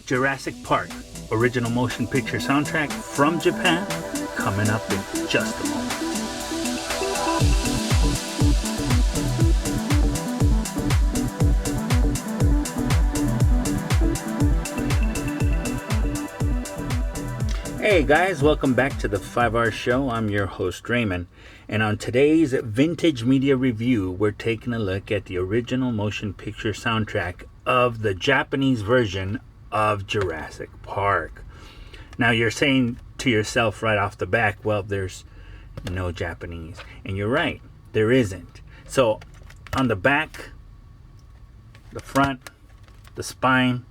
Jurassic Park original motion picture soundtrack from Japan coming up in just a moment. Hey guys, welcome back to the 5R Show. I'm your host Raymond, and on today's Vintage Media Review, we're taking a look at the original motion picture soundtrack of the Japanese version of Jurassic Park. Now you're saying to yourself right off the back, well, there's no Japanese, and you're right, there isn't. So on the back, the front, the spine,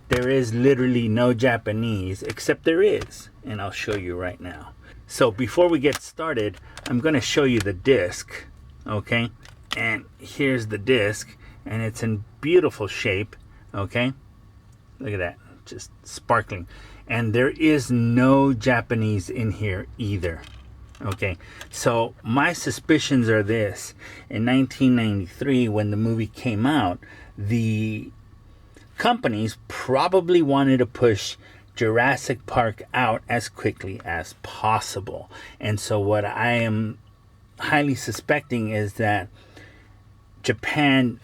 there is literally no Japanese, except there is, and I'll show you right now. So before we get started, I'm going to show you the disc, okay? And here's the disc, and it's in beautiful shape, okay? Look at that, just sparkling. And there is no Japanese in here either, okay? So my suspicions are this. In 1993, when the movie came out, the companies probably wanted to push Jurassic Park out as quickly as possible. And so what I am highly suspecting is that Japan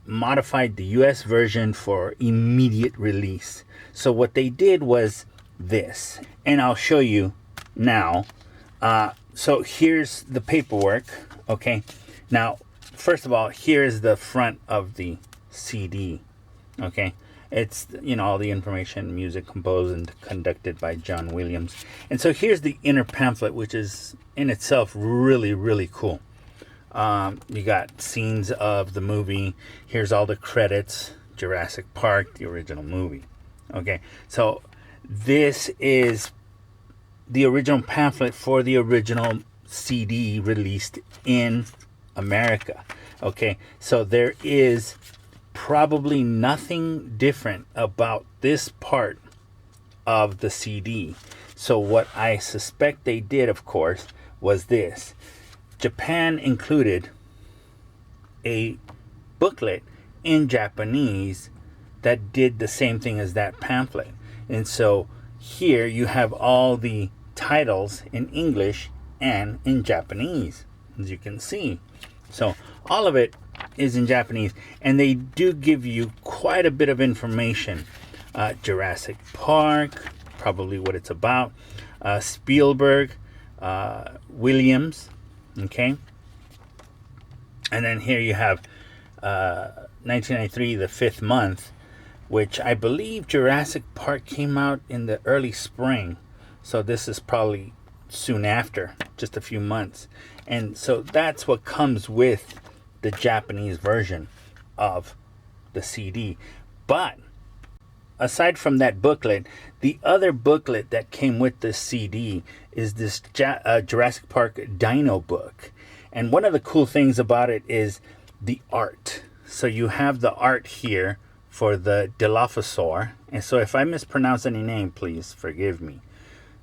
modified the US version for immediate release. So what they did was this, and I'll show you now. So here's the paperwork, okay? Now, first of all, here's the front of the CD. Okay, it's, you know, all the information, music composed and conducted by John Williams. And so here's the inner pamphlet, which is in itself really, really cool. You got scenes of the movie. Here's all the credits. Jurassic Park, the original movie. Okay, so this is the original pamphlet for the original CD released in America. Okay, so there is probably nothing different about this part of the CD. So what I suspect they did, of course, was this. Japan included a booklet in Japanese that did the same thing as that pamphlet. And so here you have all the titles in English and in Japanese, as you can see. So all of it is in Japanese, and they do give you quite a bit of information. Jurassic Park, probably what it's about. Spielberg, Williams, okay. And then here you have 1993, the 5th month, which I believe Jurassic Park came out in the early spring. So this is probably soon after, just a few months. And so that's what comes with the Japanese version of the CD. But aside from that booklet, the other booklet that came with the CD is this Jurassic Park Dino book. And one of the cool things about it is the art. So you have the art here for the Dilophosaur. And so if I mispronounce any name, please forgive me.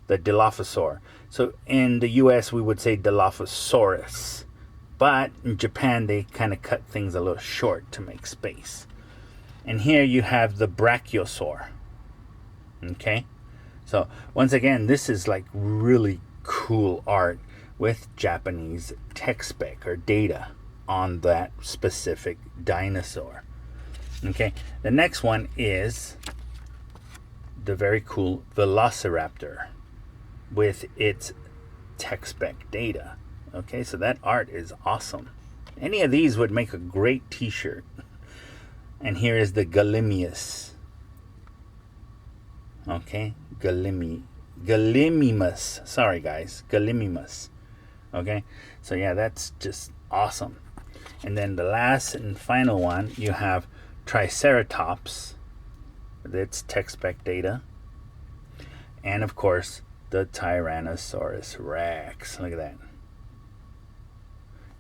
The Dilophosaur. So in the US, we would say Dilophosaurus. But in Japan, they kind of cut things a little short to make space. And here you have the Brachiosaur. Okay? So once again, this is like really cool art with Japanese text spec or data on that specific dinosaur. Okay? The next one is the very cool Velociraptor with its text spec data. Okay, so that art is awesome. Any of these would make a great t-shirt. And here is the Gallimimus. Okay, Gallimimus. Sorry guys, Gallimimus. Okay, so yeah, that's just awesome. And then the last and final one, you have Triceratops with its text spec data. And of course, the Tyrannosaurus Rex. Look at that.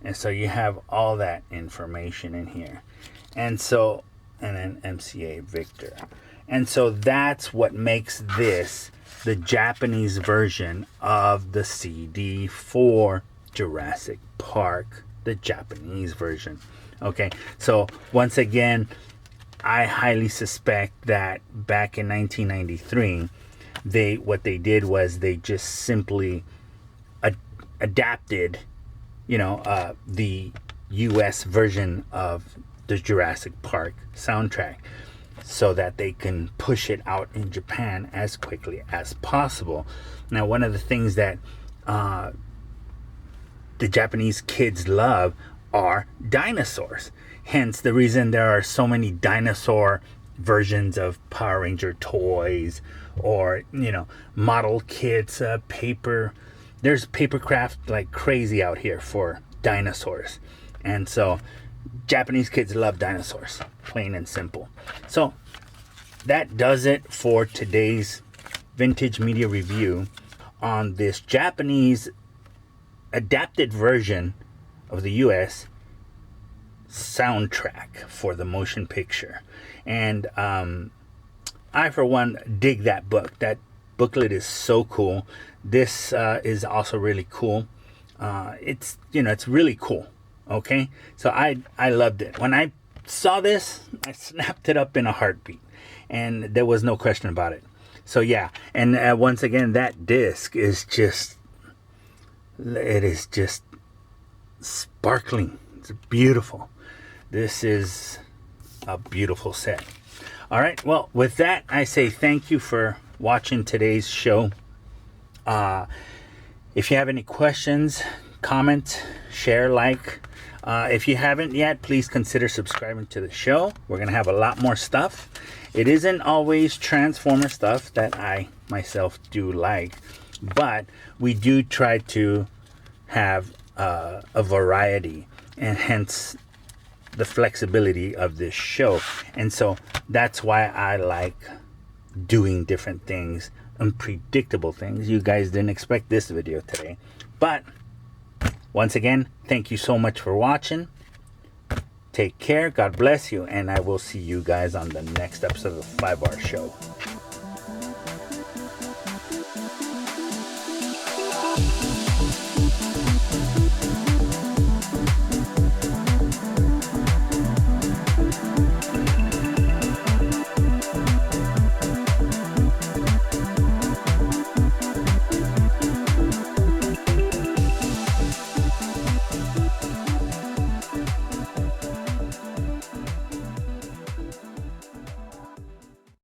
And so you have all that information in here. And so, and then MCA Victor. And so that's what makes this the Japanese version of the CD for Jurassic Park, the Japanese version. Okay, so once again, I highly suspect that back in 1993, what they did was they just simply adapted, the U.S. version of the Jurassic Park soundtrack so that they can push it out in Japan as quickly as possible. Now, one of the things that the Japanese kids love are dinosaurs. Hence the reason there are so many dinosaur versions of Power Ranger toys, or model kits, there's papercraft like crazy out here for dinosaurs. And so Japanese kids love dinosaurs, plain and simple. So that does it for today's vintage media review on this Japanese adapted version of the US soundtrack for the motion picture. And I, for one, dig that book. That booklet is so cool. This is also really cool. It's really cool. Okay, so I loved it. When I saw this, I snapped it up in a heartbeat, and there was no question about it. So yeah, and once again, that disc is just sparkling. It's beautiful. This is a beautiful set. All right, well, with that, I say thank you for watching today's show. If you have any questions, comment, share, like. If you haven't yet, please consider subscribing to the show. We're going to have a lot more stuff. It isn't always Transformer stuff that I myself do like, but we do try to have a variety, and hence the flexibility of this show. And so that's why I like doing different things, unpredictable things. You guys didn't expect this video today, but once again, thank you so much for watching. Take care, God bless you, and I will see you guys on the next episode of the 5R Show.